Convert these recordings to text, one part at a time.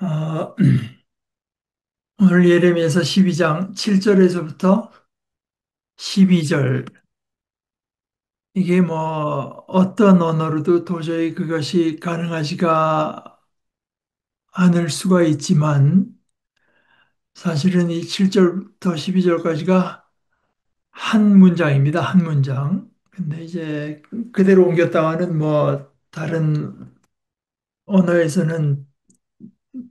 어, 오늘 예레미야서 12장 7절에서부터 12절. 이게 뭐 어떤 언어로도 도저히 그것이 가능하지가 않을 수가 있지만 사실은 이 7절부터 12절까지가 한 문장입니다. 한 문장. 근데 이제 그대로 옮겼다가는 뭐 다른 언어에서는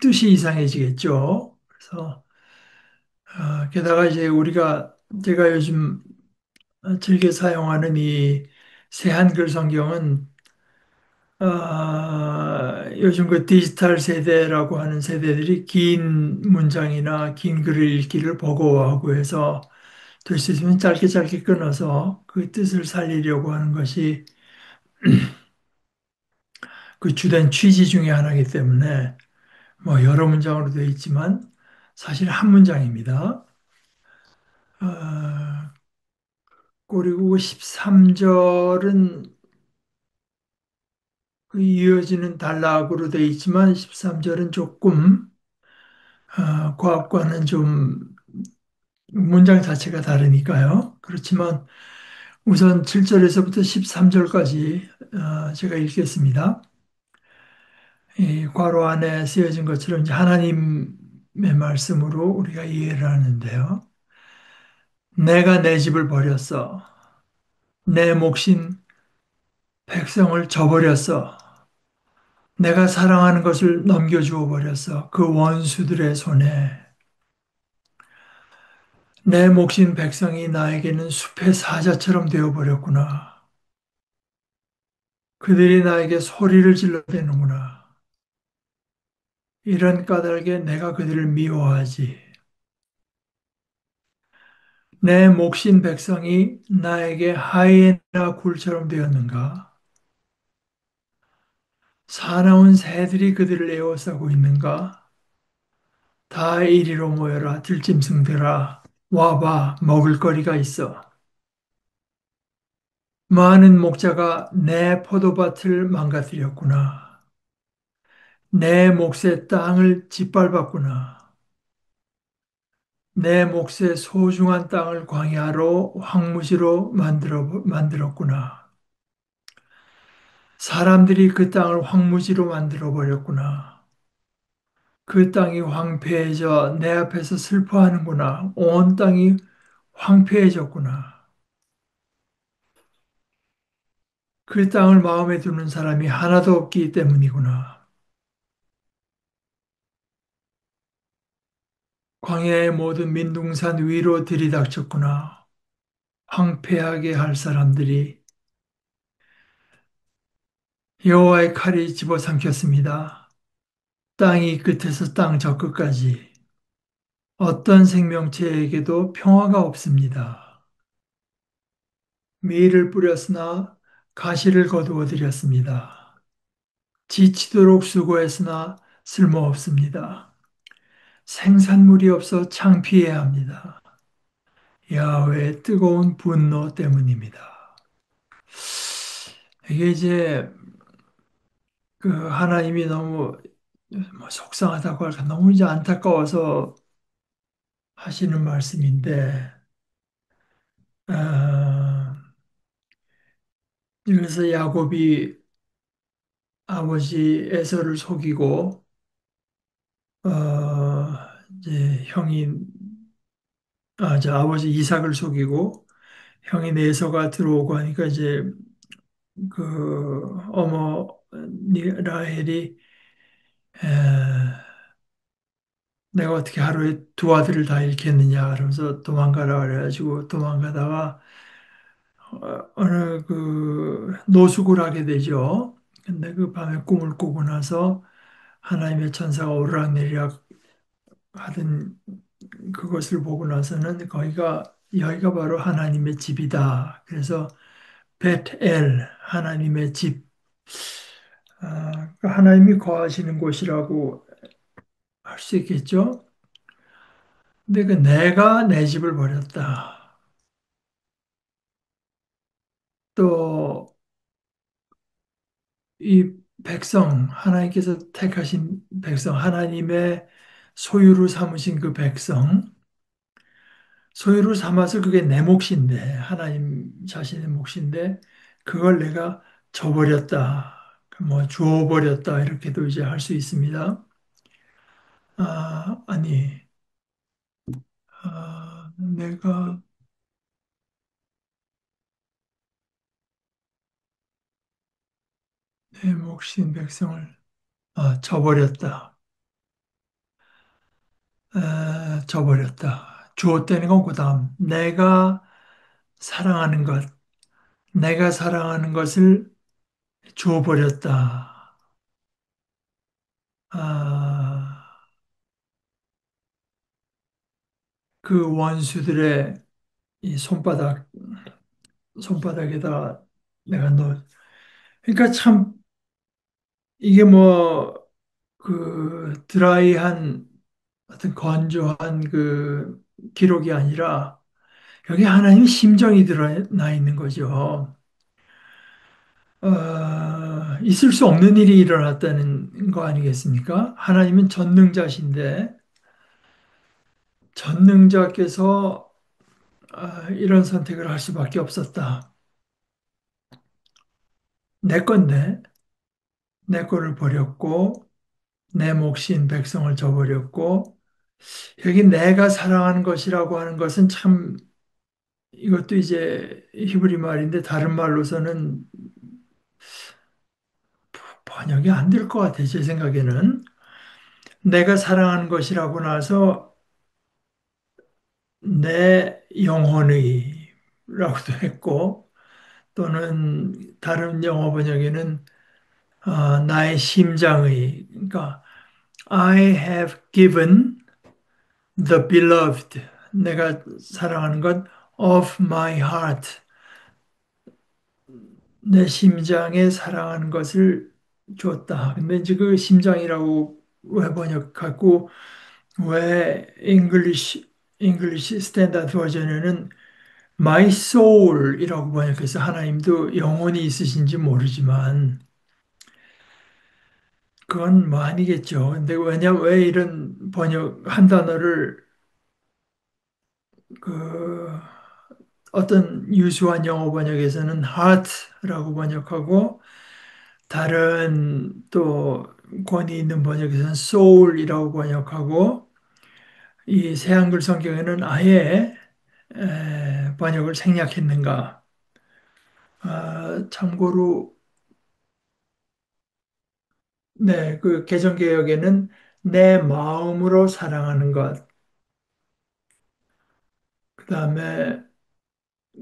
뜻이 이상해지겠죠. 그래서 게다가 이제 제가 요즘 즐겨 사용하는 이 새한글 성경은 요즘 그 디지털 세대라고 하는 세대들이 긴 문장이나 긴 글을 읽기를 버거워하고 해서 될 수 있으면 짧게 짧게 끊어서 그 뜻을 살리려고 하는 것이 그 주된 취지 중에 하나이기 때문에 뭐 여러 문장으로 되어 있지만 사실 한 문장입니다. 어, 그리고 13절은 그 이어지는 단락으로 되어 있지만 13절은 조금 과학과는 좀 문장 자체가 다르니까요. 그렇지만 우선 7절에서부터 13절까지 제가 읽겠습니다. 이 괄호 안에 쓰여진 것처럼 이제 하나님의 말씀으로 우리가 이해를 하는데요. 내가 내 집을 버렸어. 내 몫인 백성을 저버렸어. 내가 사랑하는 것을 넘겨주어 버렸어. 그 원수들의 손에. 내 몫인 백성이 나에게는 숲의 사자처럼 되어버렸구나. 그들이 나에게 소리를 질러대는구나. 이런 까닭에 내가 그들을 미워하지. 내 몫인 백성이 나에게 하이에나 굴처럼 되었는가? 사나운 새들이 그들을 에워싸고 있는가? 다 이리로 모여라, 들짐승들아. 와봐, 먹을 거리가 있어. 많은 목자가 내 포도밭을 망가뜨렸구나. 내 몫의 땅을 짓밟았구나. 내 몫의 소중한 땅을 광야로 황무지로 만들었구나. 사람들이 그 땅을 황무지로 만들어 버렸구나. 그 땅이 황폐해져 내 앞에서 슬퍼하는구나. 온 땅이 황폐해졌구나. 그 땅을 마음에 두는 사람이 하나도 없기 때문이구나. 광야의 모든 민둥산 위로 들이닥쳤구나. 황폐하게 할 사람들이 여호와의 칼이 집어삼켰습니다. 땅이 끝에서 땅 저 끝까지 어떤 생명체에게도 평화가 없습니다. 밀을 뿌렸으나 가시를 거두어 들였습니다. 지치도록 수고했으나 쓸모없습니다. 생산물이 없어 창피해야 합니다. 야훼의 뜨거운 분노 때문입니다. 이게 이제 그 하나님이 너무 뭐 속상하다고 할까 너무 이제 안타까워서 하시는 말씀인데, 어, 그래서 야곱이 아버지 에서를 속이고, 이제 저 아버지 이삭을 속이고, 형인 에서가 들어오고 하니까 이제 그 어머 라헬이 에, 내가 어떻게 하루에 두 아들을 다 잃겠느냐 그러면서 도망가라 그래가지고 도망가다가 어느 그 노숙을 하게 되죠. 근데 그 밤에 꿈을 꾸고 나서 하나님의 천사가 오르락내리락 하던 그것을 보고 나서는 여기가 바로 하나님의 집이다. 그래서 벳엘 하나님의 집, 그 하나님이 거하시는 곳이라고 할 수 있겠죠. 근데 그 내가 내 집을 버렸다. 또 백성, 하나님께서 택하신 백성, 하나님의 소유로 삼으신 그 백성, 소유로 삼아서 그게 내 몫인데, 하나님 자신의 몫인데, 그걸 내가 줘버렸다, 뭐 주어버렸다, 이렇게도 이제 할 수 있습니다. 아니, 내가 내 몫인 백성을 줘버렸다. 줘버렸다. 주었다는 건 그다음 내가 사랑하는 것을 줘버렸다. 아, 그 원수들의 이 손바닥에다 내가 넣어. 그러니까 참 이게 뭐 그 드라이한 어떤 건조한 그 기록이 아니라 여기 하나님의 심정이 드러나 있는 거죠. 있을 수 없는 일이 일어났다는 거 아니겠습니까? 하나님은 전능자신데, 전능자께서 이런 선택을 할 수밖에 없었다. 내 건데, 내 거를 버렸고, 내 몫인 백성을 저버렸고, 여기 내가 사랑하는 것이라고 하는 것은 참, 이것도 이제 히브리 말인데, 다른 말로서는 번역이 안 될 것 같아요, 제 생각에는. 내가 사랑하는 것이라고 나서 내 영혼의 라고도 했고 또는 다른 영어 번역에는 나의 심장의 그러니까 I have given the beloved 내가 사랑하는 것 of my heart 내 심장에 사랑하는 것을 줬다. 근데 이제 그 심장이라고 왜 번역하고 왜 English 스탠다드 버전에는 My soul이라고 번역해서 하나님도 영혼이 있으신지 모르지만 그건 뭐 아니겠죠. 근데 왜 이런 번역 한 단어를 그 어떤 유수한 영어 번역에서는 heart라고 번역하고 다른 또 권위 있는 번역에서는 soul이라고 번역하고 이 새한글 성경에는 아예 번역을 생략했는가? 참고로 네, 그 개정개혁에는 내 마음으로 사랑하는 것, 그 다음에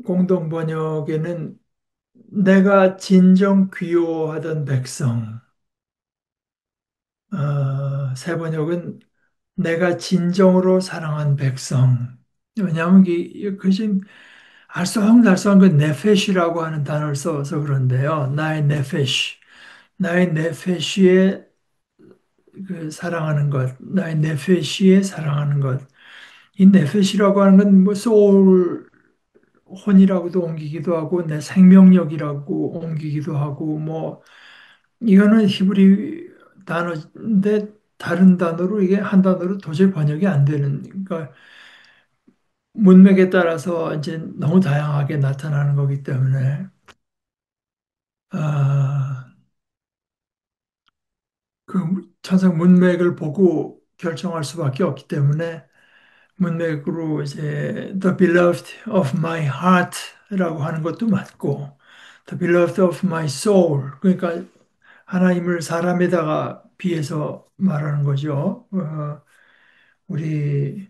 공동번역에는 내가 진정 귀요하던 백성, 새 번역은 내가 진정으로 사랑한 백성. 왜냐하면 그 지금 알쏭달쏭한 그 네페시라고 하는 단어를 써서 그런데요. 나의 네페시, 나의 네페시에 그 사랑하는 것, 나의 네페시에 사랑하는 것. 이 네페시라고 하는 건 뭐 소울 혼이라고도 옮기기도 하고 내 생명력이라고 옮기기도 하고 뭐 이거는 히브리 단어인데 다른 단어로 이게 한 단어로 도저히 번역이 안 되는 그러니까 문맥에 따라서 이제 너무 다양하게 나타나는 거기 때문에 아, 그 천상 문맥을 보고 결정할 수밖에 없기 때문에 문맥으로 이제 The beloved of my heart라고 하는 것도 맞고 The beloved of my soul 그러니까 하나님을 사람에다가 비해서 말하는 거죠. 우리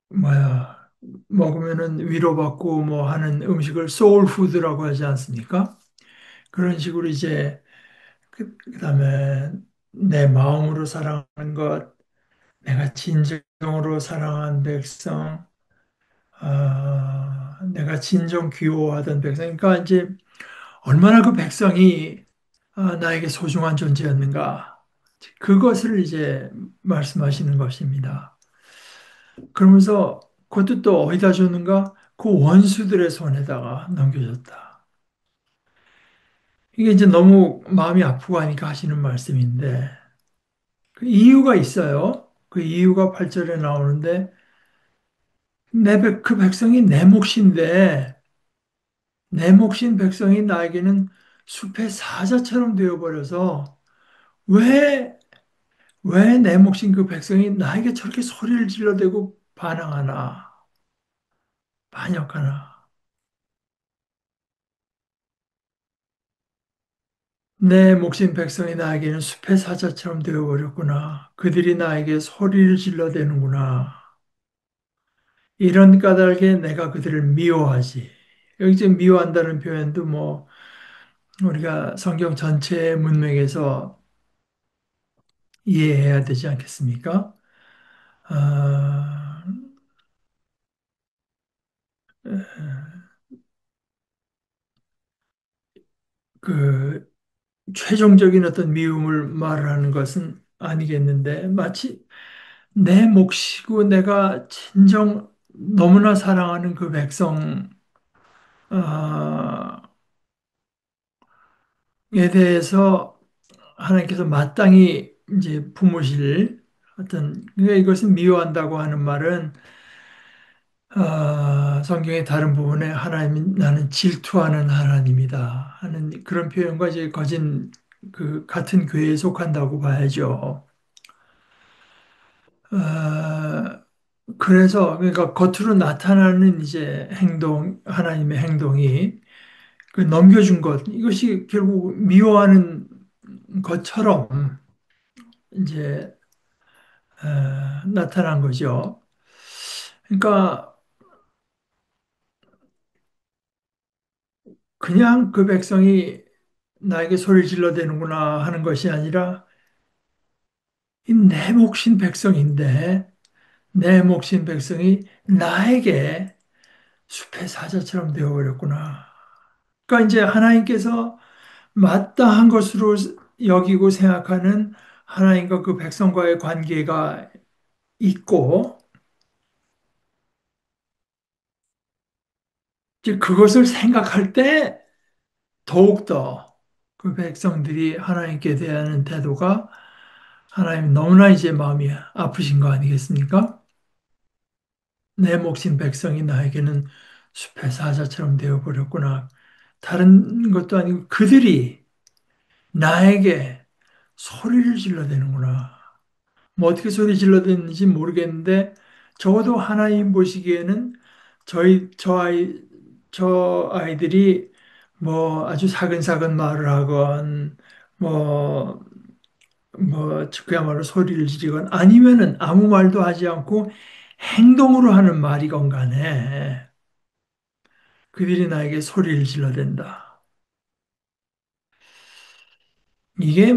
뭐야 먹으면은 위로받고 뭐 하는 음식을 소울 푸드라고 하지 않습니까? 그런 식으로 이제 그다음에 내 마음으로 사랑하는 것, 내가 진정으로 사랑한 백성, 내가 진정 귀호하던 백성. 그러니까 이제 얼마나 그 백성이 나에게 소중한 존재였는가. 그것을 이제 말씀하시는 것입니다. 그러면서 그것도 또 어디다 줬는가? 그 원수들의 손에다가 넘겨줬다. 이게 이제 너무 마음이 아프고 하니까 하시는 말씀인데, 그 이유가 있어요. 그 이유가 8절에 나오는데, 그 백성이 내 몫인데, 내 몫인 백성이 나에게는 숲의 사자처럼 되어버려서, 왜, 왜 내 몫인 그 백성이 나에게 저렇게 소리를 질러대고 반항하나, 반역하나. 내 몫인 백성이 나에게는 숲의 사자처럼 되어버렸구나. 그들이 나에게 소리를 질러대는구나. 이런 까닭에 내가 그들을 미워하지. 여기 지금 미워한다는 표현도 뭐 우리가 성경 전체 문맥에서 이해해야 되지 않겠습니까? 아, 그 최종적인 어떤 미움을 말하는 것은 아니겠는데 마치 내 몫이고 내가 진정 너무나 사랑하는 그 백성 에 대해서 하나님께서 마땅히 이제 품으실 어떤 그러니까 이것은 미워한다고 하는 말은 성경의 다른 부분에 하나님 나는 질투하는 하나님이다 하는 그런 표현과 이제 거진 그 같은 교회에 속한다고 봐야죠. 어, 그래서 그러니까 겉으로 나타나는 이제 행동 하나님의 행동이 그 넘겨준 것 이것이 결국 미워하는 것처럼 이제 나타난 거죠. 그러니까 그냥 그 백성이 나에게 소리 질러대는구나 하는 것이 아니라 이 내 몫인 백성인데 내 몫인 백성이 나에게 숲의 사자처럼 되어버렸구나. 그러니까 이제 하나님께서 마땅한 것으로 여기고 생각하는 하나님과 그 백성과의 관계가 있고 이제 그것을 생각할 때 더욱더 그 백성들이 하나님께 대하는 태도가 하나님 너무나 이제 마음이 아프신 거 아니겠습니까? 내 몫인 백성이 나에게는 숲의 사자처럼 되어버렸구나. 다른 것도 아니고 그들이 나에게 소리를 질러대는구나. 뭐 어떻게 소리 질러대는지 모르겠는데 적어도 하나님 보시기에는 저 아이들이 뭐 아주 사근사근 말을 하건 뭐 그야말로 소리를 지르건 아니면은 아무 말도 하지 않고 행동으로 하는 말이건 간에 그들이 나에게 소리를 질러댄다. 이게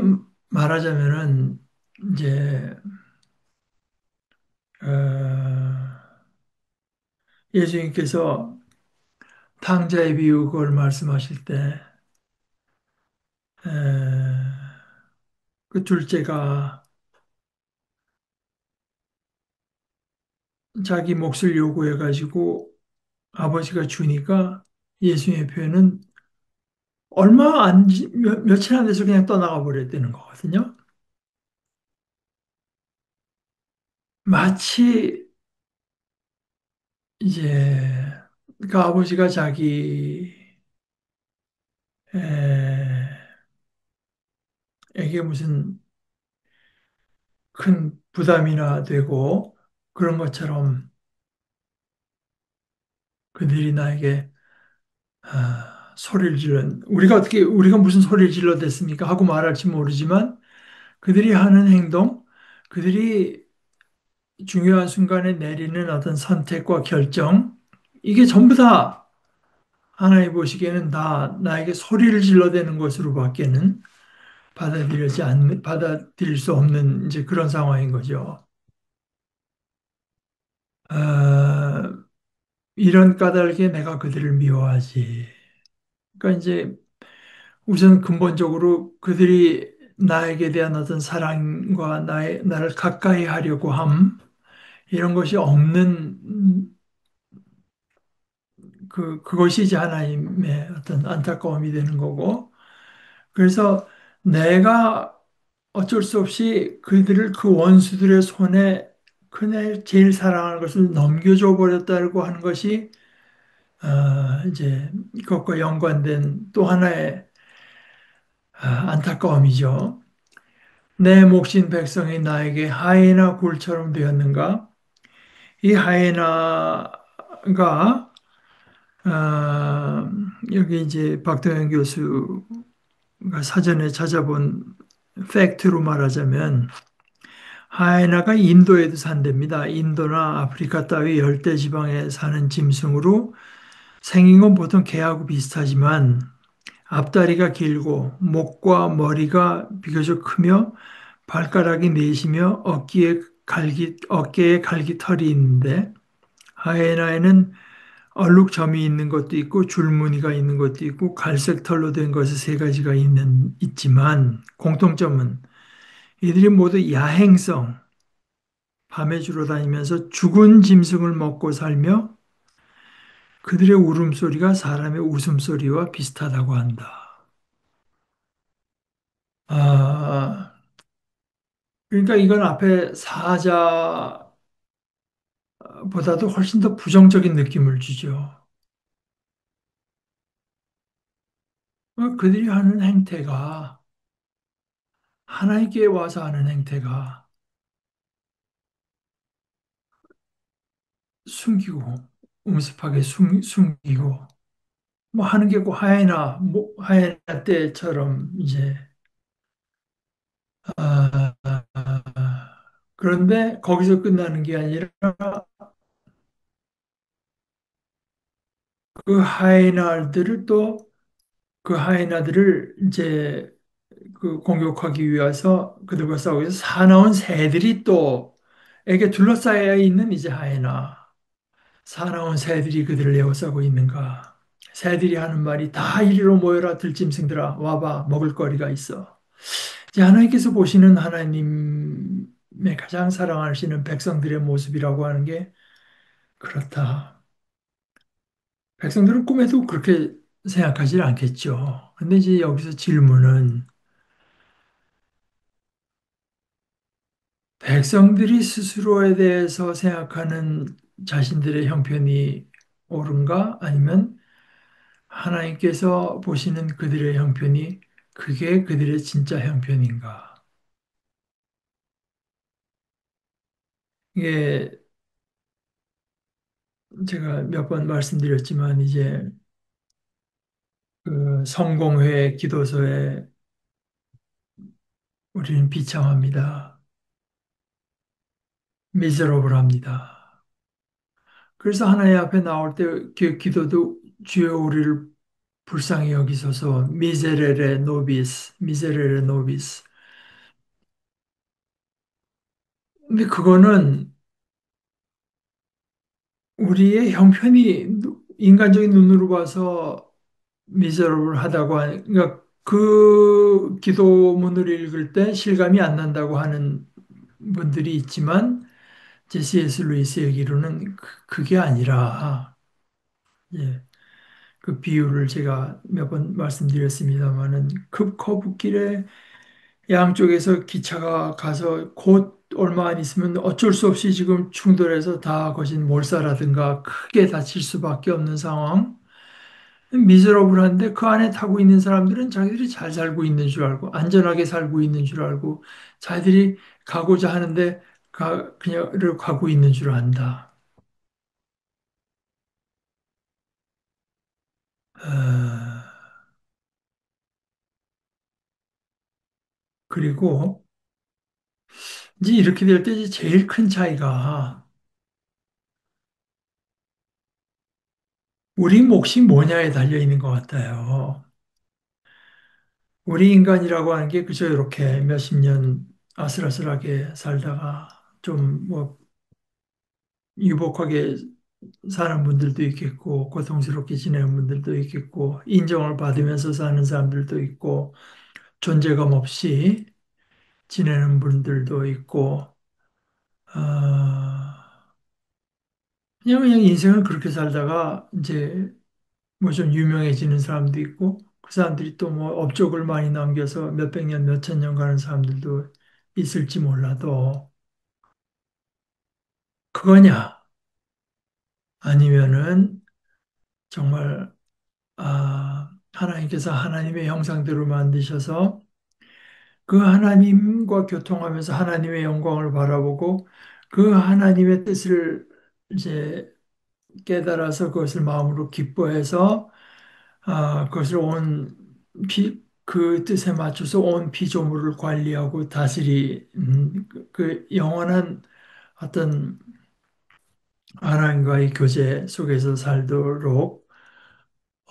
말하자면은 이제 예수님께서 탕자의 비유 그걸 말씀하실 때 에, 그 둘째가 자기 몫을 요구해 가지고 아버지가 주니까 예수님의 표현은 며칠 안 돼서 그냥 떠나가 버렸다는 거거든요. 마치 이제 그 아버지가 에게 무슨 큰 부담이나 되고 그런 것처럼 그들이 나에게 소리를 우리가 무슨 소리를 질러댔습니까? 하고 말할지 모르지만 그들이 하는 행동, 그들이 중요한 순간에 내리는 어떤 선택과 결정, 이게 전부 다 하나님 보시기에는 다 나에게 소리를 질러대는 것으로밖에는 받아들일 수 없는 이제 그런 상황인 거죠. 어, 이런 까닭에 내가 그들을 미워하지. 그러니까 이제 우선 근본적으로 그들이 나에게 대한 어떤 사랑과 나를 가까이 하려고 함, 이런 것이 없는 그것이 이제 하나님의 어떤 안타까움이 되는 거고, 그래서 내가 어쩔 수 없이 그들을 그 원수들의 손에 그네 제일 사랑하는 것을 넘겨줘 버렸다고 하는 것이 이제 이것과 연관된 또 하나의 안타까움이죠. 내 몫인 백성이 나에게 하이나 굴처럼 되었는가? 이 하이나가 여기 이제 박동현 교수가 사전에 찾아본 팩트로 말하자면 하이나가 인도에도 산답니다. 인도나 아프리카 따위 열대 지방에 사는 짐승으로 생긴 건 보통 개하고 비슷하지만 앞다리가 길고 목과 머리가 비교적 크며 발가락이 네시며 어깨에 갈기털이 있는데 하이에나에는 얼룩점이 있는 것도 있고 줄무늬가 있는 것도 있고 갈색 털로 된 것이 세 가지가 있지만 공통점은 이들이 모두 야행성, 밤에 주로 다니면서 죽은 짐승을 먹고 살며 그들의 울음소리가 사람의 웃음소리와 비슷하다고 한다. 아, 그러니까 이건 앞에 사자보다도 훨씬 더 부정적인 느낌을 주죠. 그들이 하는 행태가 하나님께 와서 하는 행태가 숨기고 음습하게 숨기고 뭐 하는 게 그 하이나 뭐 하이나 때처럼 이제 아, 그런데 거기서 끝나는 게 아니라 그 하이나들을 또 그 하이나들을 이제 그 공격하기 위해서 그들과 싸우기 위해서 사나운 새들이 또 에게 둘러싸여 있는 이제 하이나 사나운 새들이 그들을 에워싸고 있는가. 새들이 하는 말이 다 이리로 모여라 들짐승들아 와봐 먹을 거리가 있어. 이제 하나님께서 보시는 하나님의 가장 사랑하시는 백성들의 모습이라고 하는 게 그렇다. 백성들은 꿈에도 그렇게 생각하지 않겠죠. 근데 이제 여기서 질문은 백성들이 스스로에 대해서 생각하는 자신들의 형편이 옳은가? 아니면 하나님께서 보시는 그들의 형편이 그게 그들의 진짜 형편인가? 이게 제가 몇 번 말씀드렸지만 이제 그 성공회 기도서에 우리는 비참합니다. 미저러블합니다. 그래서 하나님 앞에 나올 때 그 기도도 주여 우리를 불쌍히 여기소서 미세레레 노비스 미세레레 노비스. 근데 그거는 우리의 형편이 인간적인 눈으로 봐서 미저러블 하다고 하는 그러니까 그 기도문을 읽을 때 실감이 안 난다고 하는 분들이 있지만 C.S. 루이스 얘기로는 그게 아니라 예, 그 비유를 제가 몇 번 말씀드렸습니다만은 급 거북길에 양쪽에서 기차가 가서 곧 얼마 안 있으면 어쩔 수 없이 지금 충돌해서 다 거진 몰살하든가 크게 다칠 수밖에 없는 상황. 미저러블한데 그 안에 타고 있는 사람들은 자기들이 잘 살고 있는 줄 알고 안전하게 살고 있는 줄 알고 자기들이 가고자 하는데 그냥 가고 있는 줄 안다. 어, 그리고 이제 이렇게 될 때 이제 제일 큰 차이가 우리 몫이 뭐냐에 달려 있는 것 같아요. 우리 인간이라고 하는 게 그저 이렇게 몇십 년 아슬아슬하게 살다가 좀 뭐 유복하게 사는 분들도 있겠고, 고통스럽게 지내는 분들도 있겠고, 인정을 받으면서 사는 사람들도 있고, 존재감 없이 지내는 분들도 있고, 그냥 인생을 그렇게 살다가 이제 뭐 좀 유명해지는 사람도 있고, 그 사람들이 또 뭐 업적을 많이 남겨서 몇백 년, 몇천 년 가는 사람들도 있을지 몰라도 그거냐? 아니면은 정말 하나님께서 하나님의 형상대로 만드셔서 그 하나님과 교통하면서 하나님의 영광을 바라보고 그 하나님의 뜻을 이제 깨달아서 그것을 마음으로 기뻐해서 그것을 그 뜻에 맞춰서 온 피조물을 관리하고 그 영원한 어떤 하나님과의 교제 속에서 살도록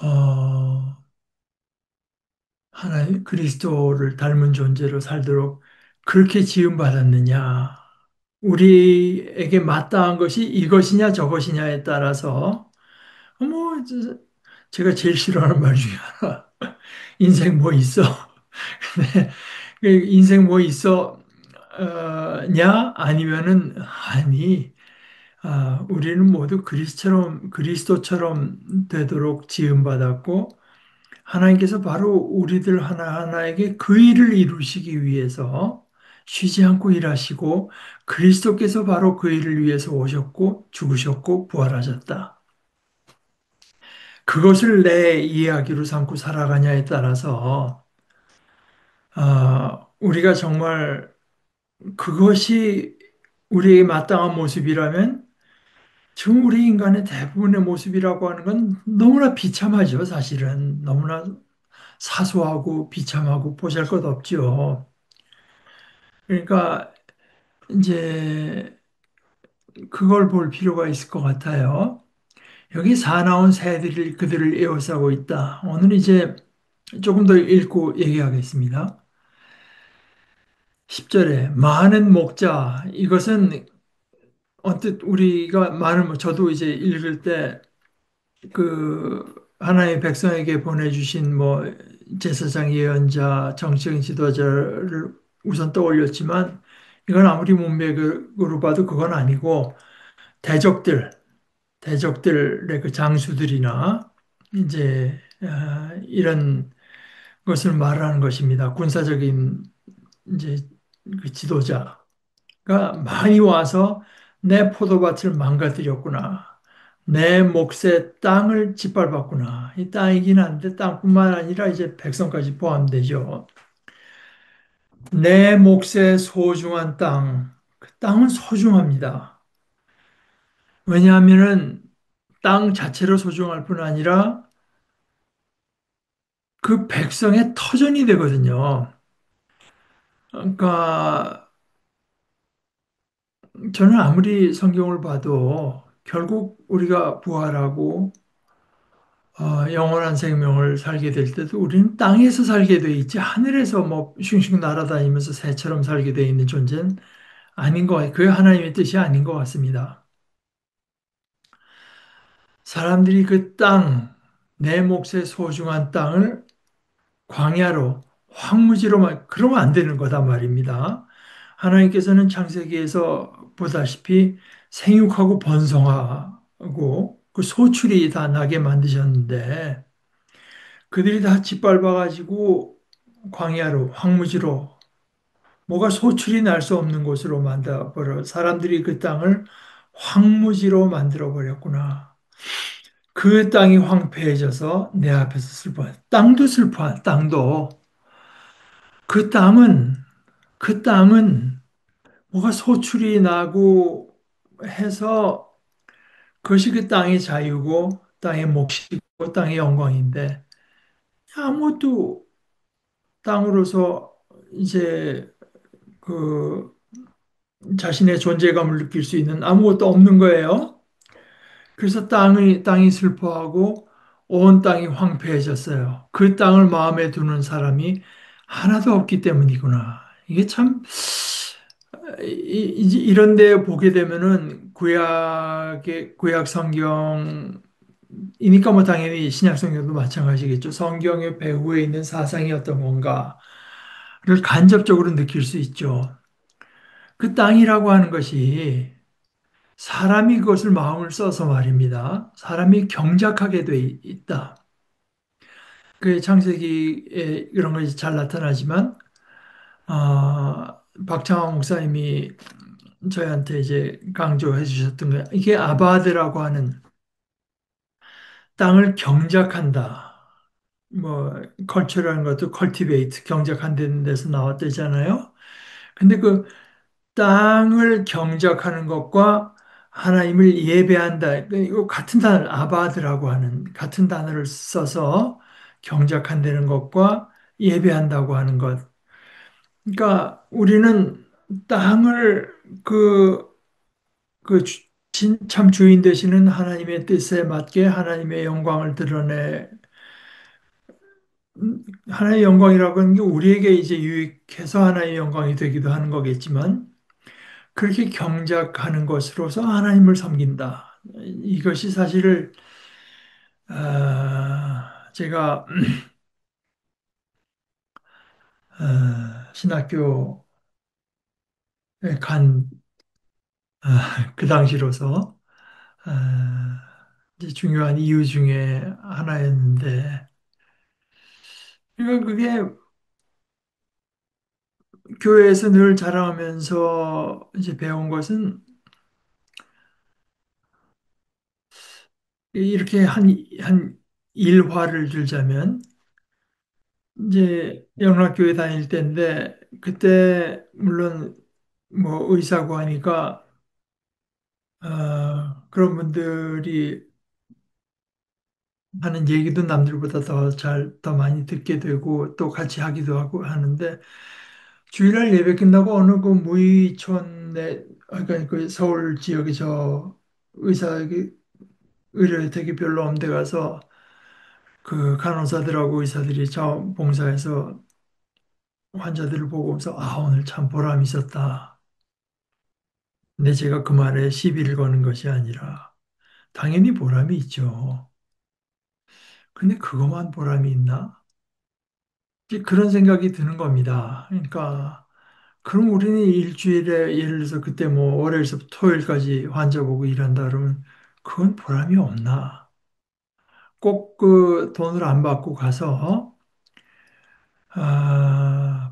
어, 하나님 그리스도를 닮은 존재로 살도록 그렇게 지음받았느냐? 우리에게 마땅한 것이 이것이냐 저것이냐에 따라서 뭐 제가 제일 싫어하는 말 중에 하나 인생 뭐 있어? 근데 그 인생 뭐 있어? 냐? 아니면은 아니 우리는 모두 그리스도처럼 되도록 지음받았고 하나님께서 바로 우리들 하나하나에게 그 일을 이루시기 위해서 쉬지 않고 일하시고 그리스도께서 바로 그 일을 위해서 오셨고 죽으셨고 부활하셨다. 그것을 내 이야기로 삼고 살아가냐에 따라서 우리가 정말 그것이 우리의 마땅한 모습이라면 지금 우리 인간의 대부분의 모습이라고 하는 건 너무나 비참하죠, 사실은. 너무나 사소하고 비참하고 보잘것없죠. 그러니까 이제 그걸 볼 필요가 있을 것 같아요. 여기 사나운 새들이 그들을 에워싸고 있다. 오늘 이제 조금 더 읽고 얘기하겠습니다. 10절에 많은 목자 이것은 언뜻 우리가 저도 이제 읽을 때 그 하나의 백성에게 보내주신 뭐 제사장 예언자 정치적 지도자를 우선 떠올렸지만 이건 아무리 문맥으로 봐도 그건 아니고 대적들 대적들의 그 장수들이나 이제 이런 것을 말하는 것입니다. 군사적인 이제 그 지도자가 많이 와서 내 포도밭을 망가뜨렸구나. 내 몫의 땅을 짓밟았구나. 이 땅이긴 한데 땅뿐만 아니라 이제 백성까지 포함되죠. 내 몫의 소중한 땅, 그 땅은 소중합니다. 왜냐하면은 땅 자체로 소중할 뿐 아니라 그 백성의 터전이 되거든요. 그러니까 저는 아무리 성경을 봐도 결국 우리가 부활하고 영원한 생명을 살게 될 때도 우리는 땅에서 살게 돼 있지 하늘에서 뭐 슝슝 날아다니면서 새처럼 살게 돼 있는 존재는 아닌 것 같아요. 그게 하나님의 뜻이 아닌 것 같습니다. 사람들이 그 땅, 내 몫의 소중한 땅을 광야로 황무지로만 그러면 안 되는 거다 말입니다. 하나님께서는 창세기에서 보다시피 생육하고 번성하고 그 소출이 다 나게 만드셨는데 그들이 다 짓밟아가지고 광야로 황무지로 뭐가 소출이 날 수 없는 곳으로 만들어버려 사람들이 그 땅을 황무지로 만들어 버렸구나. 그 땅이 황폐해져서 내 앞에서 슬퍼. 땅도 슬퍼. 땅도 그 땅은 그 땅은 뭐가 소출이 나고 해서 그것이 그 땅의 자유고 땅의 몫이고 땅의 영광인데 아무것도 땅으로서 이제 그 자신의 존재감을 느낄 수 있는 아무것도 없는 거예요. 그래서 땅이 슬퍼하고 온 땅이 황폐해졌어요. 그 땅을 마음에 두는 사람이 하나도 없기 때문이구나. 이게 참 이런 데 보게 되면은 구약 성경이니까 뭐 당연히 신약 성경도 마찬가지겠죠. 성경의 배후에 있는 사상이 어떤 건가를 간접적으로 느낄 수 있죠. 그 땅이라고 하는 것이 사람이 그것을 마음을 써서 말입니다. 사람이 경작하게 돼 있다. 그 창세기에 이런 것이 잘 나타나지만, 박창환 목사님이 저희한테 이제 강조해 주셨던 게 이게 아바드라고 하는 땅을 경작한다. 뭐 컬처라는 것도 컬티베이트 경작한다는 데서 나왔대잖아요. 근데 그 땅을 경작하는 것과 하나님을 예배한다. 이거 같은 단어 아바드라고 하는 같은 단어를 써서 경작한다는 것과 예배한다고 하는 것. 그러니까 우리는 땅을 참 주인 되시는 하나님의 뜻에 맞게 하나님의 영광을 드러내 하나의 영광이라고 하는 게 우리에게 이제 유익해서 하나의 영광이 되기도 하는 거겠지만 그렇게 경작하는 것으로서 하나님을 섬긴다. 이것이 사실 제가 신학교에 간 그 당시로서 이제 중요한 이유 중에 하나였는데 그러니까 그게 교회에서 늘 자라면서 이제 배운 것은 이렇게 한 일화를 들자면 이제 영락교회 다닐 때인데 그때 물론 뭐 의사고 하니까 그런 분들이 하는 얘기도 남들보다 더 많이 듣게 되고 또 같이 하기도 하고 하는데 주일날 예배 끝나고 어느 그 무의촌에 그러니까 그 서울 지역에 저 의사 의료대기 별로 없는 데 가서 그 간호사들하고 의사들이 자원봉사해서 환자들을 보고서 오늘 참 보람 있었다. 근데 제가 그 말에 시비를 거는 것이 아니라 당연히 보람이 있죠. 근데 그것만 보람이 있나? 이제 그런 생각이 드는 겁니다. 그러니까 그럼 우리는 일주일에 예를 들어서 그때 뭐 월요일부터 토요일까지 환자 보고 일한다 그러면 그건 보람이 없나? 꼭 그 돈을 안 받고 가서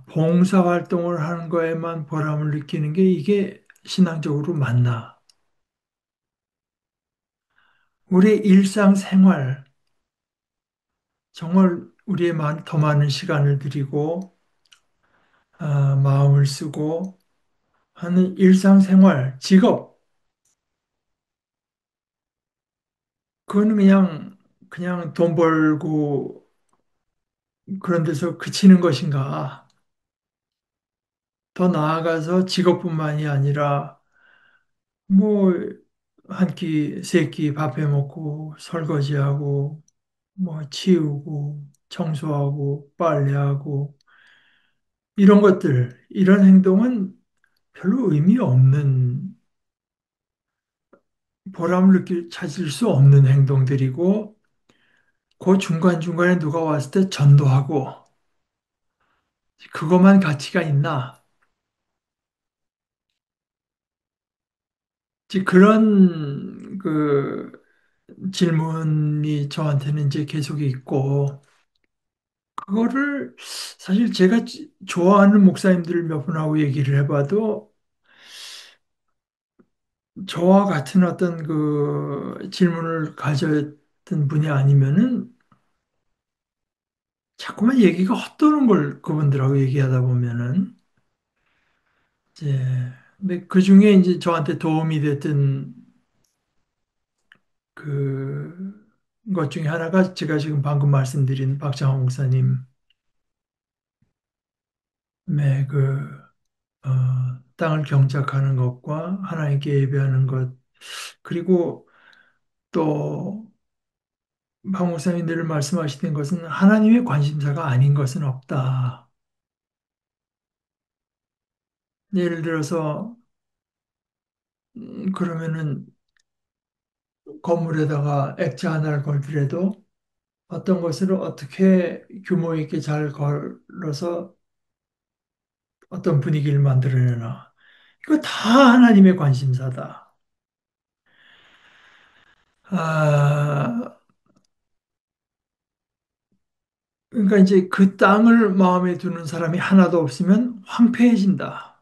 봉사 활동을 하는 거에만 보람을 느끼는 게 이게 신앙적으로 맞나? 우리 일상생활, 정말 우리의 더 많은 시간을 들이고, 마음을 쓰고 하는 일상생활, 직업, 그건 그냥 돈 벌고 그런 데서 그치는 것인가? 더 나아가서 직업뿐만이 아니라, 뭐, 한 끼, 세 끼 밥 해 먹고, 설거지하고, 뭐, 치우고, 청소하고, 빨래하고, 이런 것들, 이런 행동은 별로 의미 없는, 찾을 수 없는 행동들이고, 그 중간중간에 누가 왔을 때 전도하고, 그것만 가치가 있나? 이제 그런 질문이 저한테는 이제 계속 있고, 그거를 사실 제가 좋아하는 목사님들 몇 분하고 얘기를 해봐도 저와 같은 어떤 그 질문을 가졌던 분이 아니면은 자꾸만 얘기가 헛도는 걸 그분들하고 얘기하다 보면은 이제 근데 그 중에 이제 저한테 도움이 됐던 그 것 중에 하나가 제가 지금 방금 말씀드린 박장호 목사님의 땅을 경작하는 것과 하나님께 예배하는 것 그리고 또 박 목사님 늘 말씀하시는 것은 하나님의 관심사가 아닌 것은 없다. 예를 들어서 그러면은 건물에다가 액자 하나를 걸더라도 어떤 것을 어떻게 규모 있게 잘 걸어서 어떤 분위기를 만들어내나. 이거 다 하나님의 관심사다. 아, 그러니까 이제 그 땅을 마음에 두는 사람이 하나도 없으면 황폐해진다.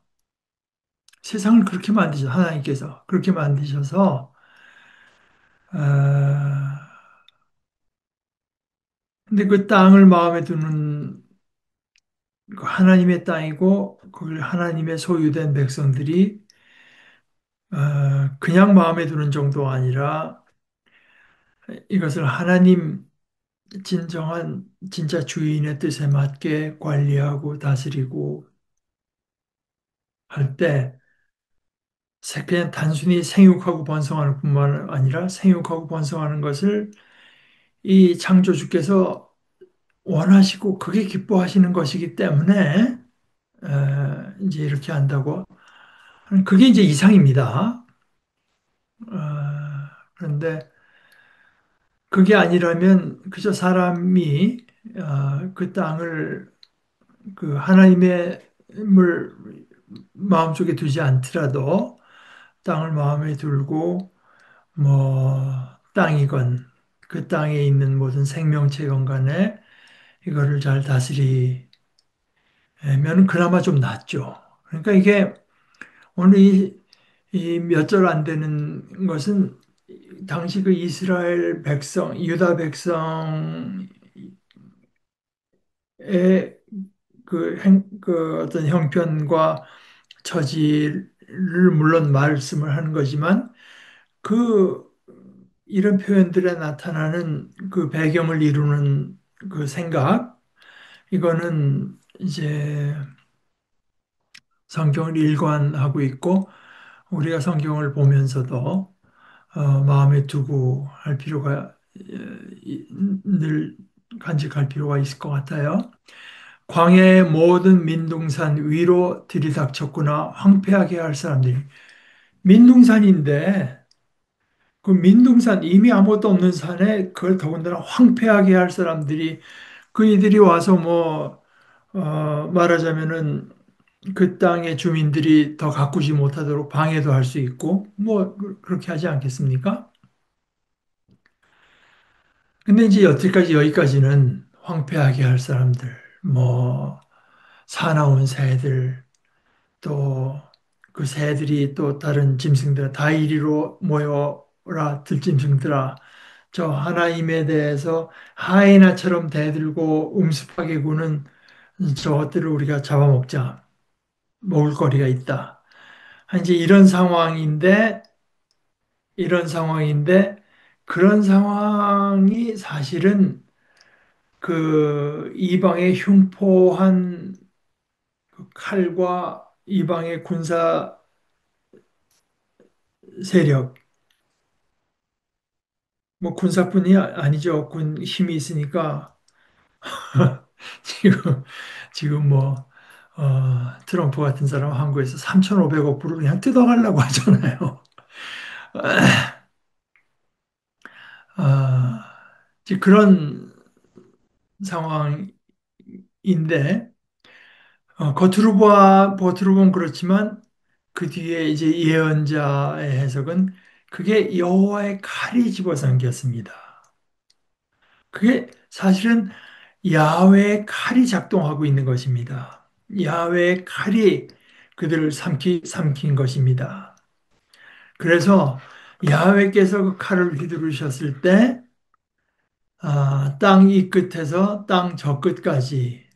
세상을 그렇게 만드셔, 하나님께서 그렇게 만드셔서, 아, 근데 그 땅을 마음에 두는 그 하나님의 땅이고, 그걸 하나님의 소유된 백성들이, 그냥 마음에 두는 정도가 아니라 이것을 하나님 진정한 진짜 주인의 뜻에 맞게 관리하고 다스리고 할 때, 그냥 단순히 생육하고 번성하는 뿐만 아니라 생육하고 번성하는 것을 이 창조주께서 원하시고 그게 기뻐하시는 것이기 때문에 이제 이렇게 한다고 그게 이제 이상입니다. 그런데 그게 아니라면 그저 사람이 그 땅을 그 하나님의 물 마음속에 두지 않더라도 땅을 마음에 두고 땅이건 그 땅에 있는 모든 생명체건 간에 이거를 잘 다스리면 그나마 좀 낫죠. 그러니까 이게 오늘 이 몇 절 안 되는 것은 당시 그 이스라엘 백성, 유다 백성의 그 어떤 형편과 처지를 물론 말씀을 하는 거지만 그 이런 표현들에 나타나는 그 배경을 이루는 그 생각, 이거는 이제 성경을 일관하고 있고 우리가 성경을 보면서도 마음에 두고 할 필요가 늘 간직할 필요가 있을 것 같아요. 광야의 모든 민둥산 위로 들이닥쳤구나 황폐하게 할 사람들이 민둥산인데 그 민둥산 이미 아무것도 없는 산에 그걸 더군다나 황폐하게 할 사람들이 그 이들이 와서 말하자면은 그 땅의 주민들이 더 가꾸지 못하도록 방해도 할 수 있고 그렇게 하지 않겠습니까? 근데 이제 여기까지는 황폐하게 할 사람들 뭐 사나운 새들 또 그 새들이 또 다른 짐승들 다 이리로 모여라 들짐승들아 저 하나님에 대해서 하이나처럼 대들고 음습하게 구는 저것들을 우리가 잡아먹자. 먹을 거리가 있다. 이제 이런 상황인데, 그런 상황이 사실은 그 이방의 흉포한 그 칼과 이방의 군사 세력, 뭐 군사뿐이 아니죠. 군 힘이 있으니까 지금, 지금 트럼프 같은 사람 한국에서 3,500억 불을 그냥 뜯어가려고 하잖아요. 아, 이제 그런 상황인데, 겉으로 보면 그렇지만 그 뒤에 이제 예언자의 해석은 그게 여호와의 칼이 집어삼켰습니다. 그게 사실은 야훼의 칼이 작동하고 있는 것입니다. 야훼의 칼이 그들을 삼킨 것입니다. 그래서 야훼께서 그 칼을 휘두르셨을 때, 땅 이 끝에서 땅 저 끝까지,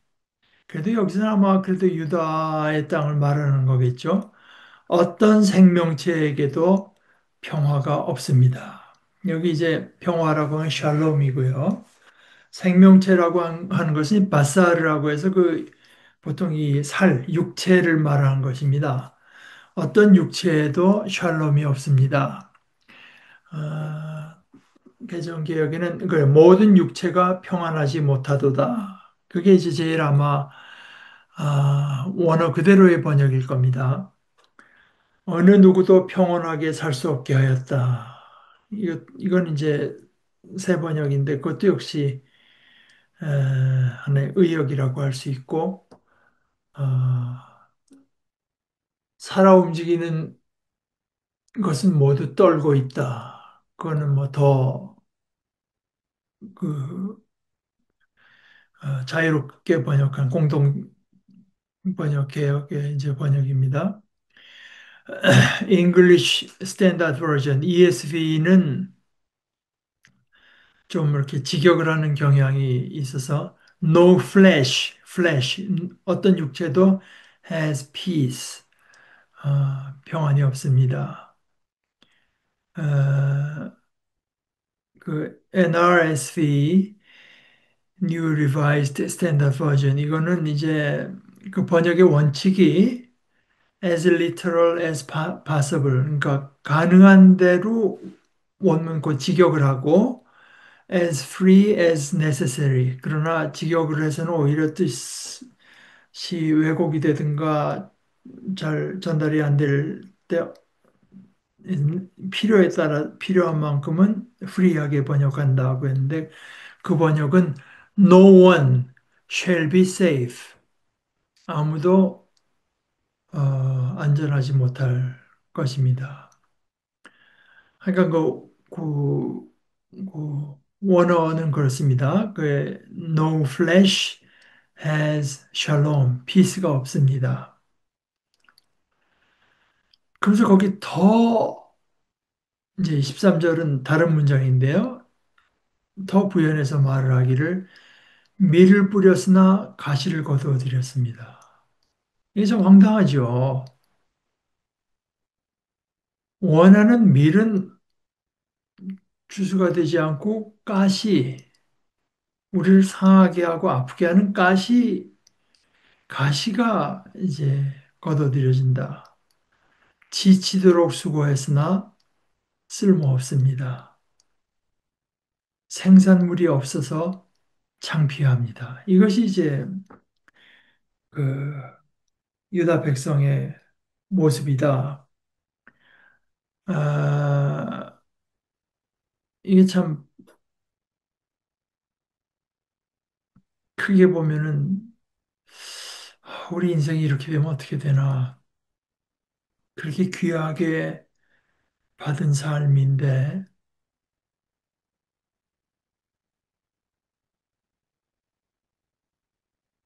그래도 여기서는 아마 그래도 유다의 땅을 말하는 거겠죠. 어떤 생명체에게도 평화가 없습니다. 여기 이제 평화라고 하면 샬롬이고요. 생명체라고 하는 것은 바사르라고 해서 그 보통 이 육체를 말하는 것입니다. 어떤 육체에도 샬롬이 없습니다. 어, 개정개혁에는 모든 육체가 평안하지 못하도다. 그게 이제 제일 아마 원어 그대로의 번역일 겁니다. 어느 누구도 평온하게 살 수 없게 하였다. 이건 이제 새 번역인데 그것도 역시 에, 하나의 의역이라고 할 수 있고 어, 살아 움직이는 것은 모두 떨고 있다. 그거는 뭐더그 자유롭게 번역한 공동 번역 개혁의 이제 번역입니다. English Standard Version ESV는 좀 이렇게 직역을 하는 경향이 있어서 no flesh 어떤 육체도 has peace 평안이 없습니다. 어, 그 NRSV New Revised Standard Version 이거는 이제 그 번역의 원칙이 as literal as possible 그러니까 가능한 대로 원문 곧 직역을 하고 as free as necessary 그러나 직역을 해서는 오히려 뜻이 왜곡이 되든가 잘 전달이 안 될 때 필요에 따라 필요한 만큼은 프리하게 번역한다고 했는데 그 번역은 No one shall be safe. 아무도 안전하지 못할 것입니다. 그러니까 그 원어는 그렇습니다. 그 No flesh has shalom, peace가 없습니다. 그래서 거기 더 이제 13절은 다른 문장인데요. 더 부연해서 말을 하기를 밀을 뿌렸으나 가시를 거두어 들였습니다. 이게 좀 황당하죠. 원하는 밀은 주수가 되지 않고 우리를 상하게 하고 아프게 하는 가시가 이제 거둬들여진다. 지치도록 수고했으나 쓸모없습니다. 생산물이 없어서 창피합니다. 이것이 이제 그 유다 백성의 모습이다. 아, 이게 참 크게 보면은 우리 인생이 이렇게 되면 어떻게 되나. 그렇게 귀하게 받은 삶인데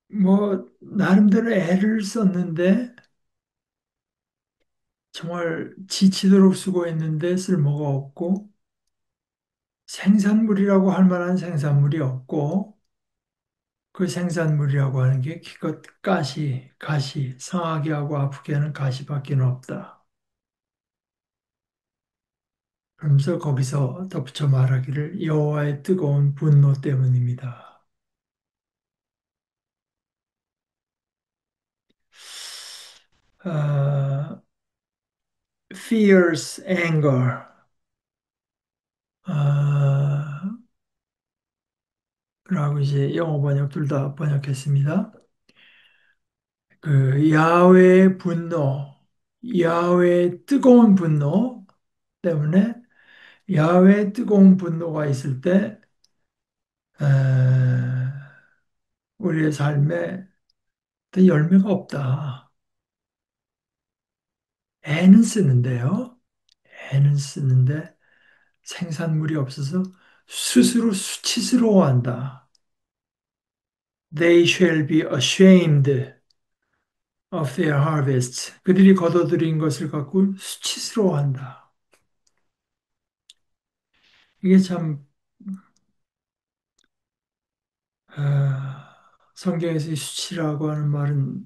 뭐 나름대로 애를 썼는데 정말 지치도록 수고했는데 쓸모가 없고 생산물이라고 할 만한 생산물이 없고 그 생산물이라고 하는 게 기껏 가시, 상하게 하고 아프게 하는 가시밖에 없다. 그러면서 거기서 덧붙여 말하기를 여호와의 뜨거운 분노 때문입니다. 아, fierce anger, 아, 라고 이제 영어 번역 둘 다 번역했습니다. 그 야훼의 분노, 야훼의 뜨거운 분노 때문에 야훼의 뜨거운 분노가 있을 때 에, 우리의 삶에 또 열매가 없다. 애는 쓰는데요. 애는 쓰는데 생산물이 없어서 스스로 수치스러워한다. They shall be ashamed of their harvests. 그들이 거둬들인 것을 갖고 수치스러워한다. 이게 참 성경에서 이 수치라고 하는 말은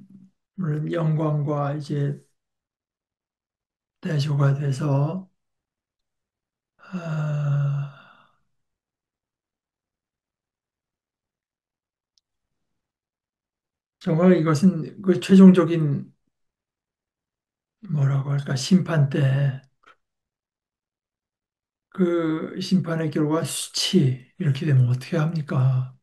물론 영광과 이제 대조가 돼서 아, 정말 이것은 그 최종적인 뭐라고 할까 심판 때 그 심판의 결과 수치 이렇게 되면 어떻게 합니까?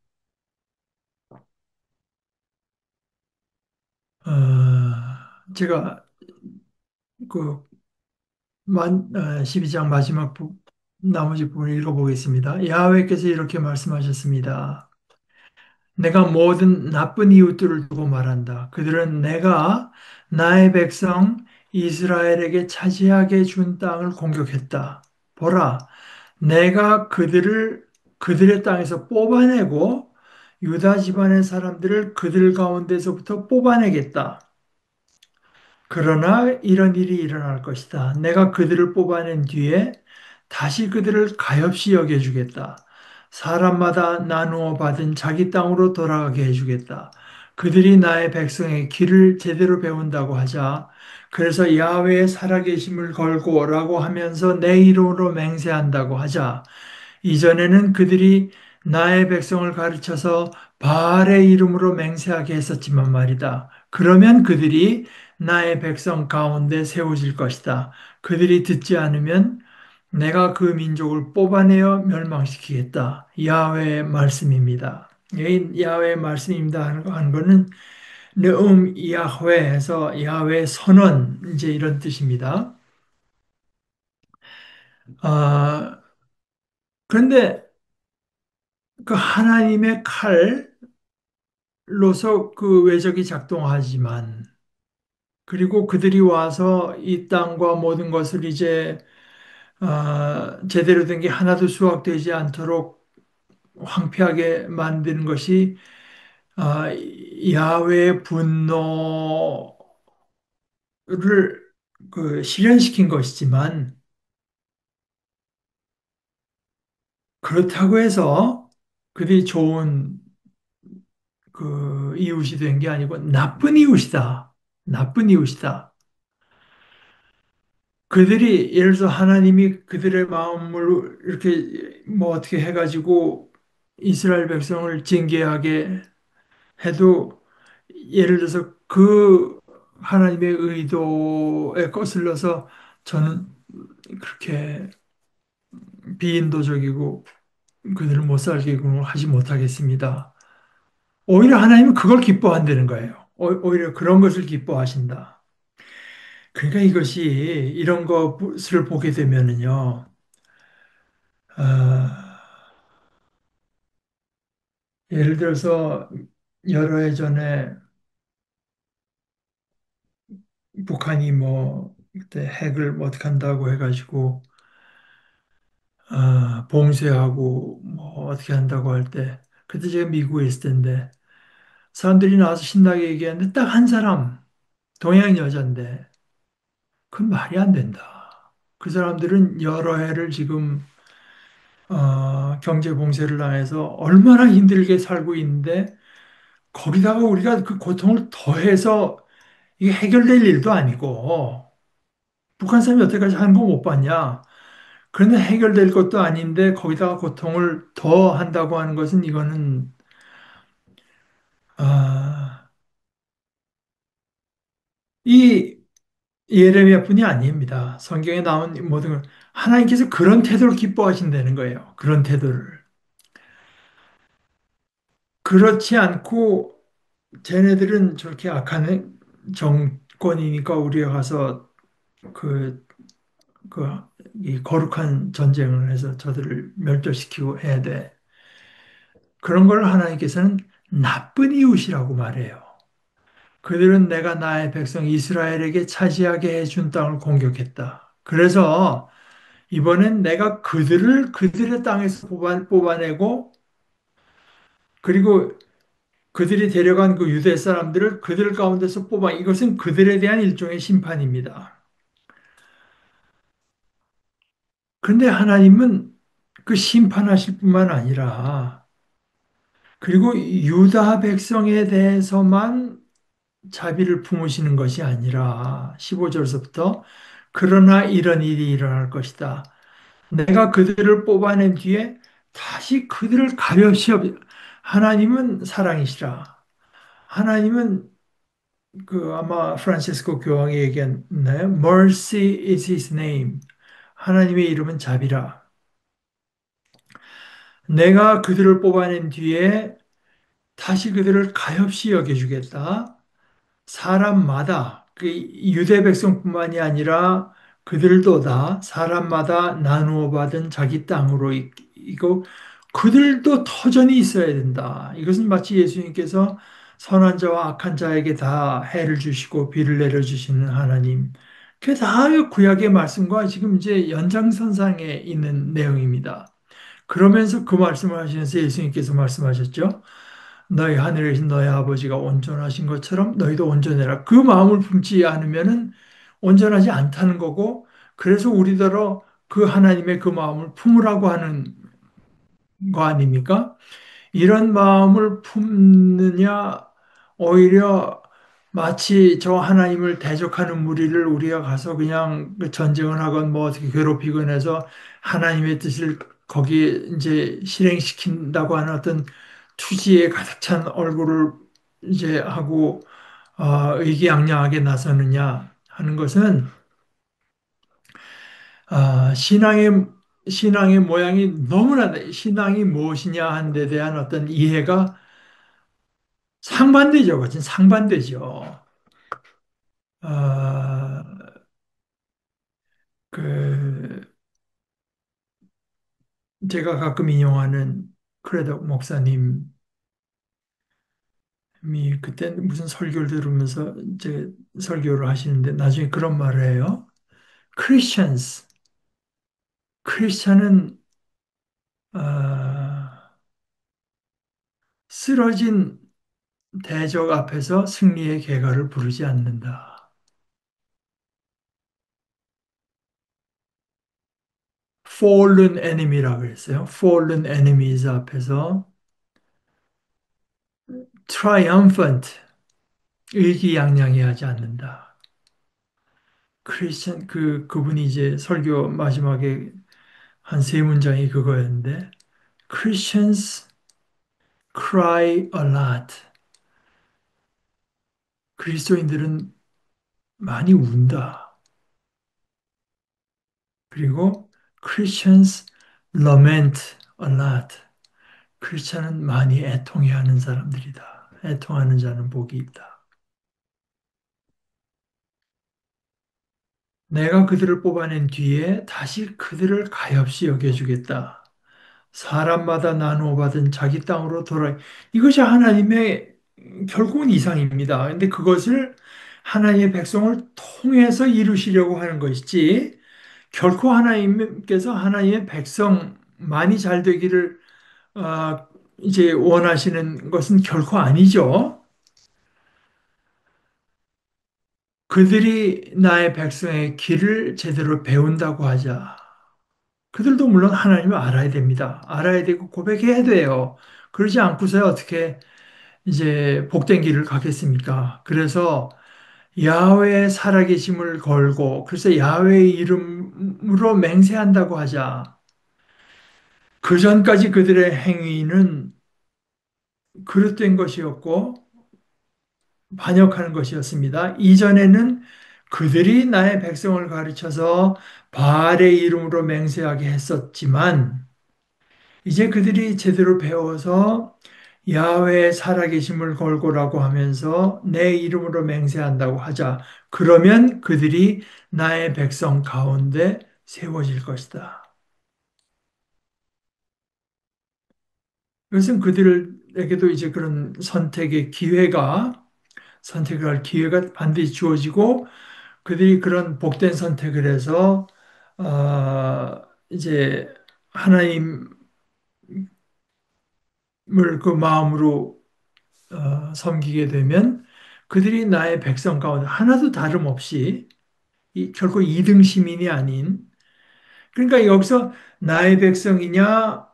제가 그 12장 마지막 나머지 부분을 읽어보겠습니다. 야훼께서 이렇게 말씀하셨습니다. 내가 모든 나쁜 이웃들을 두고 말한다. 그들은 내가 나의 백성 이스라엘에게 차지하게 준 땅을 공격했다. 보라, 내가 그들의 땅에서 뽑아내고 유다 집안의 사람들을 그들 가운데서부터 뽑아내겠다. 그러나 이런 일이 일어날 것이다. 내가 그들을 뽑아낸 뒤에 다시 그들을 가엾이 여겨주겠다. 사람마다 나누어 받은 자기 땅으로 돌아가게 해주겠다. 그들이 나의 백성의 길을 제대로 배운다고 하자. 그래서 야훼의 살아계심을 걸고라고 하면서 내 이름으로 맹세한다고 하자. 이전에는 그들이 나의 백성을 가르쳐서 바알의 이름으로 맹세하게 했었지만 말이다. 그러면 그들이 나의 백성 가운데 세워질 것이다. 그들이 듣지 않으면 내가 그 민족을 뽑아내어 멸망시키겠다. 야훼의 말씀입니다. 여기 야훼의 말씀입니다 하는 거는 야훼에서 야훼 선언 이제 이런 뜻입니다. 아, 그런데 그 하나님의 칼로서 그 외적이 작동하지만 그리고 그들이 와서 이 땅과 모든 것을 이제 제대로 된 게 하나도 수확되지 않도록 황폐하게 만드는 것이 아, 야훼의 분노를 그 실현시킨 것이지만 그렇다고 해서 그들이 좋은 그 이웃이 된 게 아니고 나쁜 이웃이다. 나쁜 이웃이다. 그들이 예를 들어서 하나님이 그들의 마음을 이렇게 뭐 어떻게 해가지고 이스라엘 백성을 징계하게 해도 예를 들어서 그 하나님의 의도에 거슬러서 저는 그렇게 비인도적이고 그들을 못 살게 하지 못하겠습니다. 오히려 하나님은 그걸 기뻐한다는 거예요. 오히려 그런 것을 기뻐하신다. 그러니까 이것이 이런 것을 보게 되면은요, 아, 예를 들어서 여러 해 전에 북한이 뭐 그때 핵을 뭐 어떻게 한다고 해가지고 봉쇄하고 뭐 어떻게 한다고 할 때 그때 제가 미국에 있을 텐데 사람들이 나와서 신나게 얘기하는데 딱 한 사람 동양 여자인데 그건 말이 안 된다. 그 사람들은 여러 해를 지금 경제 봉쇄를 당해서 얼마나 힘들게 살고 있는데 거기다가 우리가 그 고통을 더해서 이게 해결될 일도 아니고 북한 사람이 여태까지 하는 거 못 봤냐? 그런데 해결될 것도 아닌데 거기다가 고통을 더 한다고 하는 것은 이거는 아, 이 예레미야뿐이 아닙니다. 성경에 나온 모든 걸 하나님께서 그런 태도를 기뻐하신다는 거예요. 그런 태도를. 그렇지 않고 쟤네들은 저렇게 악한 정권이니까 우리가 가서 그, 그, 이 거룩한 전쟁을 해서 저들을 멸절시키고 해야 돼. 그런 걸 하나님께서는 나쁜 이웃이라고 말해요. 그들은 내가 나의 백성 이스라엘에게 차지하게 해준 땅을 공격했다. 그래서 이번엔 내가 그들을 그들의 땅에서 뽑아내고 그리고 그들이 데려간 그 유대 사람들을 그들 가운데서 뽑아 이것은 그들에 대한 일종의 심판입니다. 그런데 하나님은 그 심판하실 뿐만 아니라 그리고 유다 백성에 대해서만 자비를 품으시는 것이 아니라 15절서부터 그러나 이런 일이 일어날 것이다. 내가 그들을 뽑아낸 뒤에 다시 그들을 가엾이 하나님은 사랑이시라. 하나님은 그 아마 프란시스코 교황이 얘기했나요? Mercy is his name. 하나님의 이름은 자비라. 내가 그들을 뽑아낸 뒤에 다시 그들을 가엾이 여겨주겠다. 사람마다 그 유대 백성뿐만이 아니라 그들도 다 사람마다 나누어 받은 자기 땅으로 이고 그들도 터전이 있어야 된다. 이것은 마치 예수님께서 선한 자와 악한 자에게 다 해를 주시고 비를 내려주시는 하나님. 그게 다 구약의 말씀과 지금 이제 연장선상에 있는 내용입니다. 그러면서 그 말씀을 하시면서 예수님께서 말씀하셨죠. 너희 하늘에 계신 너희 아버지가 온전하신 것처럼 너희도 온전해라. 그 마음을 품지 않으면은 온전하지 않다는 거고, 그래서 우리더러 그 하나님의 그 마음을 품으라고 하는 거 아닙니까? 이런 마음을 품느냐, 오히려 마치 저 하나님을 대적하는 무리를 우리가 가서 그냥 그 전쟁을 하건 뭐 어떻게 괴롭히건 해서 하나님의 뜻을 거기에 이제 실행시킨다고 하는 어떤 투지에 가득 찬 얼굴을 이제 하고 의기양양하게 나서느냐 하는 것은 신앙의 모양이 너무나 신앙이 무엇이냐 하는 데 대한 어떤 이해가 상반되죠. 그것은 상반되죠. 아, 그, 제가 가끔 인용하는 크레덕 목사님이 그때 무슨 설교를 들으면서 이제 설교를 하시는데 나중에 그런 말을 해요. Christians, 크리스천은 아, 쓰러진 대적 앞에서 승리의 개가를 부르지 않는다. Fallen enemy라고 했어요. Fallen enemies 앞에서 triumphant, 의기양양해하지 않는다. 크리스천 그분이 이제 설교 마지막에 한 세 문장이 그거였는데 Christians cry a lot. 그리스도인들은 많이 운다. 그리고 Christians lament a lot. 크리스천은 많이 애통해하는 사람들이다. 애통하는 자는 복이 있다. 내가 그들을 뽑아낸 뒤에 다시 그들을 가엾이 여겨주겠다. 사람마다 나누어 받은 자기 땅으로 돌아. 이것이 하나님의 결국은 이상입니다. 근데 그것을 하나님의 백성을 통해서 이루시려고 하는 것이지, 결코 하나님께서 하나님의 백성만이 잘 되기를 이제 원하시는 것은 결코 아니죠. 그들이 나의 백성의 길을 제대로 배운다고 하자. 그들도 물론 하나님을 알아야 됩니다. 알아야 되고 고백해야 돼요. 그러지 않고서 어떻게 이제 복된 길을 가겠습니까? 그래서 야훼의 살아계심을 걸고 그래서 야훼의 이름으로 맹세한다고 하자. 그 전까지 그들의 행위는 그릇된 것이었고 반역하는 것이었습니다. 이전에는 그들이 나의 백성을 가르쳐서 바알의 이름으로 맹세하게 했었지만 이제 그들이 제대로 배워서 야훼의 살아계심을 걸고라고 하면서 내 이름으로 맹세한다고 하자. 그러면 그들이 나의 백성 가운데 세워질 것이다. 그것은 그들에게도 이제 그런 선택을 할 기회가 반드시 주어지고 그들이 그런 복된 선택을 해서 이제 하나님을 그 마음으로 섬기게 되면 그들이 나의 백성 가운데 하나도 다름없이 결코 이등 시민이 아닌 그러니까 여기서 나의 백성이냐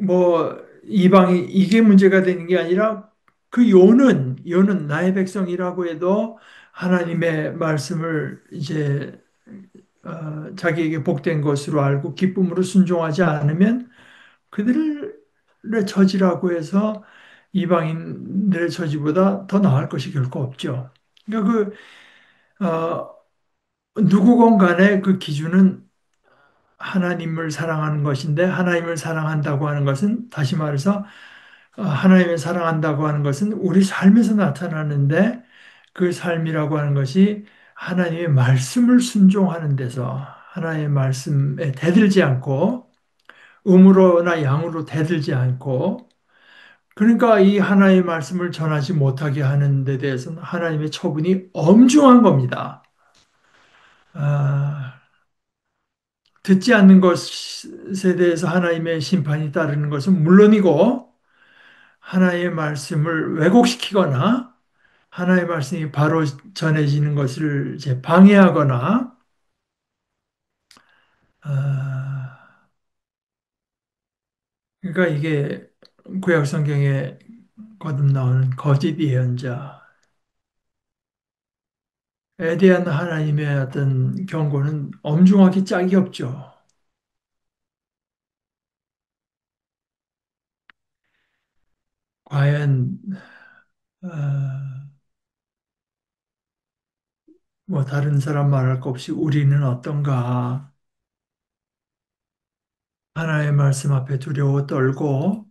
뭐 이방이 이게 문제가 되는 게 아니라 그 요는 나의 백성이라고 해도 하나님의 말씀을 이제 자기에게 복된 것으로 알고 기쁨으로 순종하지 않으면 그들의 처지라고 해서 이방인들의 처지보다 더 나을 것이 결코 없죠. 그러니까 누구건 간에 그 기준은 하나님을 사랑하는 것인데 하나님을 사랑한다고 하는 것은 다시 말해서 하나님을 사랑한다고 하는 것은 우리 삶에서 나타나는데 그 삶이라고 하는 것이 하나님의 말씀을 순종하는 데서 하나님의 말씀에 대들지 않고 음으로나 양으로 대들지 않고 그러니까 이 하나님의 말씀을 전하지 못하게 하는 데 대해서는 하나님의 처분이 엄중한 겁니다. 아, 듣지 않는 것에 대해서 하나님의 심판이 따르는 것은 물론이고 하나의 말씀을 왜곡시키거나 하나의 말씀이 바로 전해지는 것을 이제 방해하거나 아, 그러니까 이게 구약 성경에 거듭 나오는 거짓 예언자에 대한 하나님의 어떤 경고는 엄중하기 짝이 없죠. 과연 어, 뭐 다른 사람 말할 것 없이 우리는 어떤가? 하나의 말씀 앞에 두려워 떨고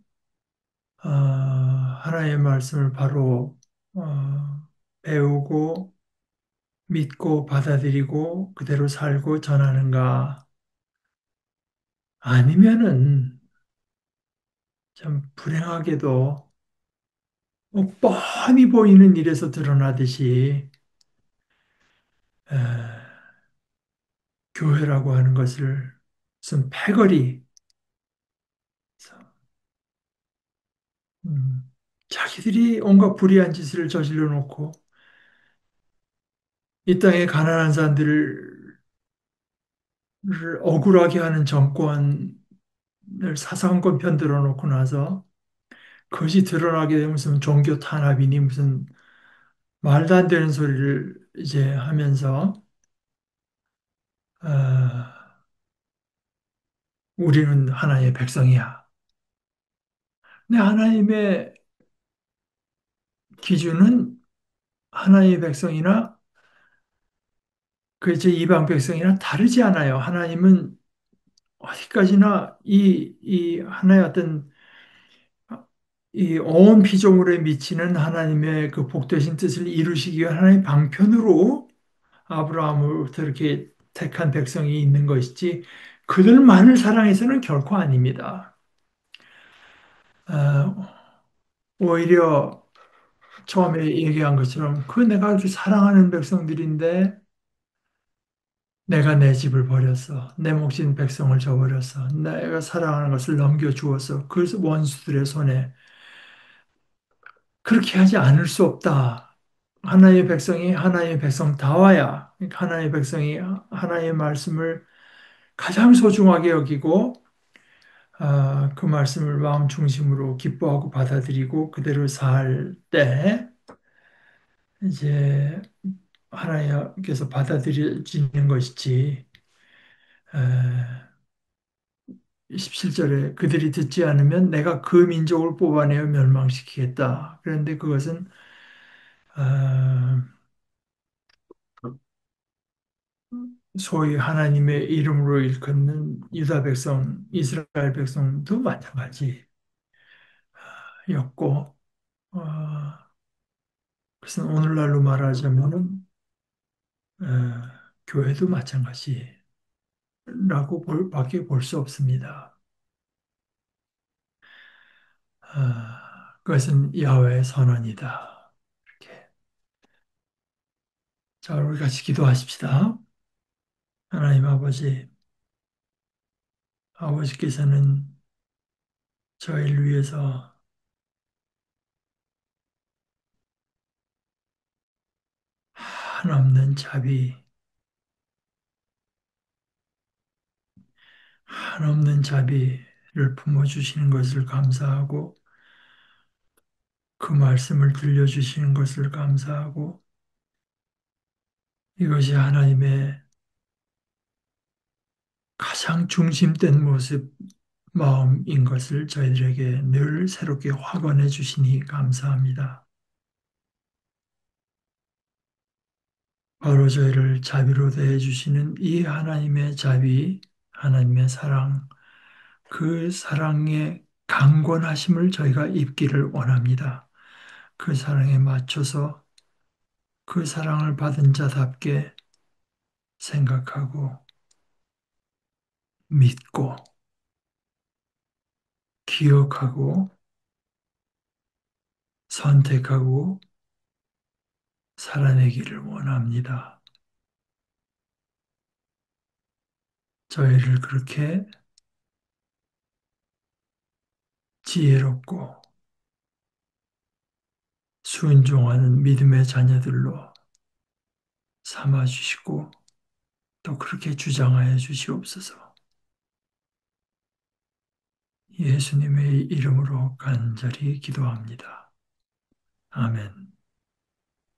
하나의 말씀을 바로 배우고 믿고 받아들이고 그대로 살고 전하는가? 아니면은 참 불행하게도 뭐 뻔히 보이는 일에서 드러나듯이 에, 교회라고 하는 것을 무슨 패거리, 자기들이 온갖 불의한 짓을 저질러 놓고 이 땅에 가난한 사람들을 억울하게 하는 정권을 사사건건 편들어 놓고 나서 그것이 드러나게 되면 무슨 종교 탄압이니 무슨 말도 안 되는 소리를 이제 하면서 어, 우리는 하나님의 백성이야. 근데 하나님의 기준은 하나님의 백성이나 그 이제 이방 백성이나 다르지 않아요. 하나님은 어디까지나 이 하나의 어떤 이 온 피조물에 미치는 하나님의 그 복되신 뜻을 이루시기 위한 하나님의 방편으로 아브라함으로부터 이렇게 택한 백성이 있는 것이지 그들만을 사랑해서는 결코 아닙니다. 어, 오히려 처음에 얘기한 것처럼 그 내가 아주 사랑하는 백성들인데 내가 내 집을 버렸어. 내 몫인 백성을 저버렸어. 내가 사랑하는 것을 넘겨주어서 그 원수들의 손에 그렇게 하지 않을 수 없다. 하나님의 백성이 하나님의 백성다워야 하나님의 백성이 하나님의 말씀을 가장 소중하게 여기고 그 말씀을 마음 중심으로 기뻐하고 받아들이고 그대로 살 때 이제 하나님께서 받아들여지는 것이지. 에, 17절에 그들이 듣지 않으면 내가 그 민족을 뽑아내어 멸망시키겠다. 그런데 그것은 어, 소위 하나님의 이름으로 일컫는 유다 백성, 이스라엘 백성도 마찬가지였고, 어, 그래서 오늘날로 말하자면은 교회도 마찬가지라고 밖에 볼 수 없습니다. 그것은 야훼의 선언이다. 이렇게. 자, 우리 같이 기도하십시다. 하나님 아버지, 아버지께서는 저희를 위해서 한없는 자비, 한없는 자비를 품어주시는 것을 감사하고 그 말씀을 들려주시는 것을 감사하고 이것이 하나님의 가장 중심된 모습, 마음인 것을 저희들에게 늘 새롭게 확언해 주시니 감사합니다. 바로 저희를 자비로 대해 주시는 이 하나님의 자비, 하나님의 사랑, 그 사랑의 강권하심을 저희가 입기를 원합니다. 그 사랑에 맞춰서 그 사랑을 받은 자답게 생각하고 믿고 기억하고 선택하고 살아내기를 원합니다. 저희를 그렇게 지혜롭고 순종하는 믿음의 자녀들로 삼아 주시고 또 그렇게 주장하여 주시옵소서. 예수님의 이름으로 간절히 기도합니다. 아멘.